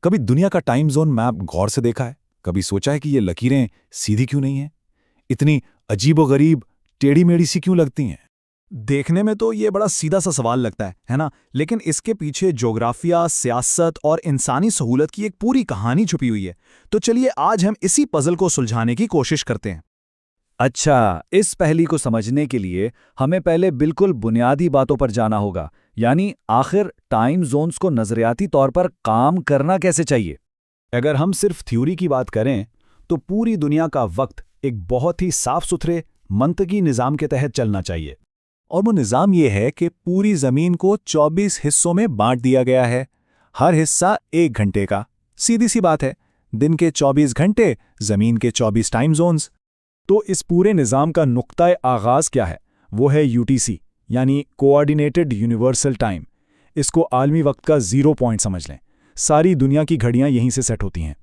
कभी दुनिया का टाइम जोन मैप गौर से देखा है? कभी सोचा है कि ये लकीरें सीधी क्यों नहीं हैं? इतनी अजीबोगरीब, टेढ़ी-मेढ़ी सी क्यों लगती हैं? देखने में तो ये बड़ा सीधा सा सवाल लगता है ना? लेकिन इसके पीछे ज्योग्राफिया, सियासत और इंसानी सहूलत की एक पूरी कहानी छुपी हुई है। तो चलिए आज हम इसी पजल को सुलझाने की कोशिश करते हैं। अच्छा, इस पहेली को समझने के लिए हमें पहले बिल्कुल बुनियादी बातों पर जाना होगा, यानी आखिर टाइम जोन्स को नजरियाती तौर पर काम करना कैसे चाहिए। अगर हम सिर्फ थ्योरी की बात करें तो पूरी दुनिया का वक्त एक बहुत ही साफ सुथरे मंतकी निज़ाम के तहत चलना चाहिए। और वो निज़ाम ये है कि पूरी ज़मीन को 24 हिस्सों में बांट दिया गया है। हर हिस्सा 1 घंटे का। सीधी सी बात है, दिन के 24 घंटे, ज़मीन के 24 टाइम जोन्स। तो इस पूरे निज़ाम का नुक्ता आगाज़ क्या है? वो है यूटीसी, यानी कोऑर्डिनेटेड यूनिवर्सल टाइम। इसको आलमी वक्त का 0 पॉइंट समझ लें। सारी दुनिया की घड़ियां यहीं से सेट होती हैं।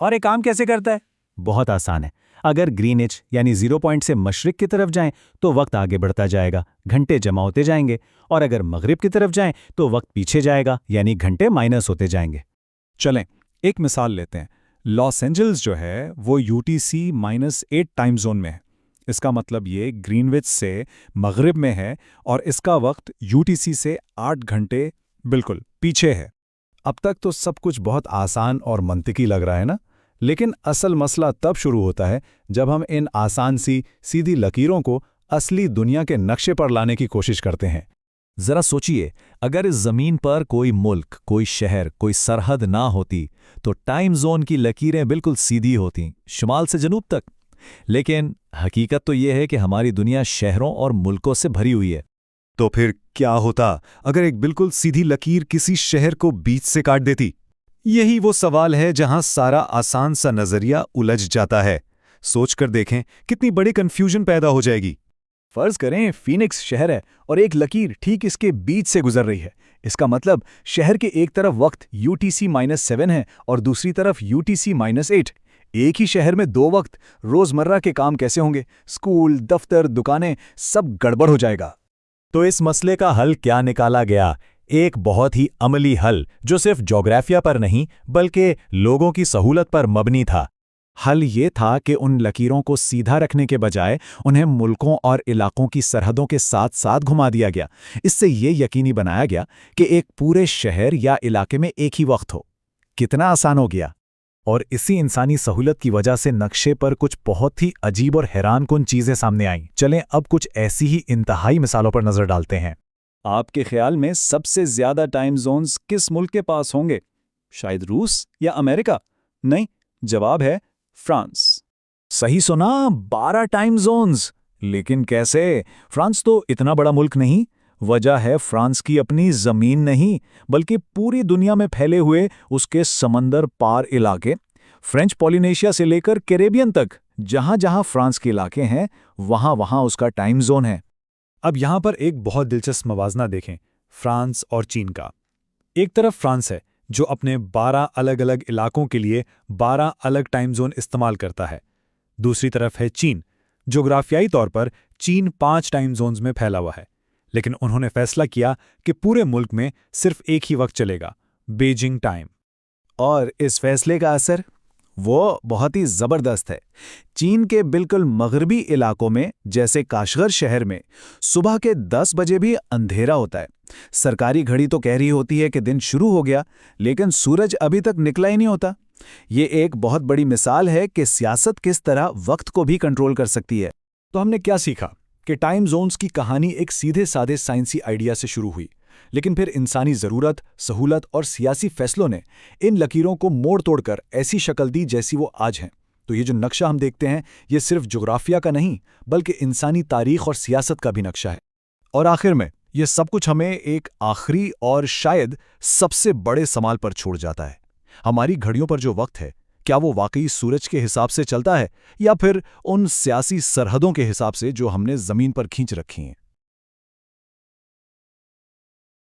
और ये काम कैसे करता है? बहुत आसान है। अगर ग्रीनिच यानी 0 पॉइंट से मशरिक की तरफ जाएं तो वक्त आगे बढ़ता जाएगा, घंटे जमा होते जाएंगे। और अगर मगरिब की तरफ जाएं तो वक्त पीछे जाएगा, यानी घंटे माइनस होते जाएंगे। चलें, एक मिसाल लेते हैं। लॉस एंजल्स जो है वो यूटीसी -8 टाइम जोन में है। इसका मतलब ये ग्रीनविच से मगरिब में है और इसका वक्त यूटीसी से 8 घंटे बिल्कुल पीछे है। अब तक तो सब कुछ बहुत आसान और मंतिकी लग रहा है ना? लेकिन असल मसला तब शुरू होता है जब हम इन आसान सी सीधी लकीरों को असली दुनिया के नक्शे पर लाने की कोशिश करते हैं। जरा सोचिए, अगर इस जमीन पर कोई मुल्क, कोई शहर, कोई सरहद ना होती तो टाइम जोन की लकीरें बिल्कुल सीधी होती, शुमाल से जनूब तक। लेकिन हकीकत तो यह है कि हमारी दुनिया शहरों और मुल्कों से भरी हुई है। तो फिर क्या होता अगर एक बिल्कुल सीधी लकीर किसी शहर को बीच से काट देती? यही वो सवाल है जहां सारा आसान सा नजरिया उलझ जाता है। सोचकर देखें कितनी बड़ी कंफ्यूजन पैदा हो जाएगी। फर्ज करें फीनिक्स शहर है और एक लकीर ठीक इसके बीच से गुजर रही है। इसका मतलब शहर के एक तरफ वक्त यूटीसी -7 है और दूसरी तरफ यूटीसी -8। एक ही शहर में 2 वक्त, रोजमर्रा के काम कैसे होंगे? स्कूल, दफ्तर, दुकानें, सब गड़बड़ हो जाएगा। तो इस मसले का हल क्या निकाला गया? एक बहुत ही अमली हल जो सिर्फ ज्योग्राफिया पर नहीं बल्कि लोगों की सहूलत पर मबनी था। हल ये था कि उन लकीरों को सीधा रखने के बजाय उन्हें मुल्कों और इलाकों की सरहदों के साथ साथ घुमा दिया गया। इससे ये यकीनी बनाया गया कि एक पूरे शहर या इलाके में एक ही वक्त हो। कितना आसान हो गया। और इसी इंसानी सहूलत की वजह से नक्शे पर कुछ बहुत ही अजीब और हैरानकुन चीज़ें सामने आईं। चलें अब कुछ ऐसी ही इंतहाई मिसालों पर नज़र डालते हैं। आपके ख्याल में सबसे ज्यादा टाइम जोन्स किस मुल्क के पास होंगे? शायद रूस या अमेरिका? नहीं, जवाब है फ्रांस। सही सुना, 12 टाइम जोन्स। लेकिन कैसे? फ्रांस तो इतना बड़ा मुल्क नहीं। वजह है फ्रांस की अपनी जमीन नहीं, बल्कि पूरी दुनिया में फैले हुए उसके समंदर पार इलाके। फ्रेंच पॉलिनेशिया से लेकर कैरेबियन तक, जहां जहां फ्रांस के इलाके हैं, वहां वहां उसका टाइम जोन है। अब यहां पर एक बहुत दिलचस्प मवाजना देखें, फ्रांस और चीन का। एक तरफ फ्रांस है जो अपने 12 अलग अलग इलाकों के लिए 12 अलग टाइम जोन इस्तेमाल करता है। दूसरी तरफ है चीन। जोग्राफियाई तौर पर चीन 5 टाइम जोन्स में फैला हुआ है, लेकिन उन्होंने फैसला किया कि पूरे मुल्क में सिर्फ एक ही वक्त चलेगा, बीजिंग टाइम। और इस फैसले का असर वो बहुत ही जबरदस्त है। चीन के बिल्कुल मगरबी इलाकों में, जैसे काशगर शहर में, सुबह के 10 बजे भी अंधेरा होता है। सरकारी घड़ी तो कह रही होती है कि दिन शुरू हो गया, लेकिन सूरज अभी तक निकला ही नहीं होता। ये एक बहुत बड़ी मिसाल है कि सियासत किस तरह वक्त को भी कंट्रोल कर सकती है। तो हमने क्या सीखा कि टाइम जोन्स की कहानी एक सीधे साधे साइंसी आइडिया से शुरू हुई, लेकिन फिर इंसानी ज़रूरत, सहूलत और सियासी फैसलों ने इन लकीरों को मोड़ तोड़कर ऐसी शक्ल दी जैसी वो आज हैं। तो ये जो नक्शा हम देखते हैं, ये सिर्फ जोग्राफिया का नहीं बल्कि इंसानी तारीख और सियासत का भी नक्शा है। और आखिर में ये सब कुछ हमें एक आखिरी और शायद सबसे बड़े सवाल पर छोड़ जाता है। हमारी घड़ियों पर जो वक्त है, क्या वो वाकई सूरज के हिसाब से चलता है या फिर उन सियासी सरहदों के हिसाब से जो हमने ज़मीन पर खींच रखी हैं?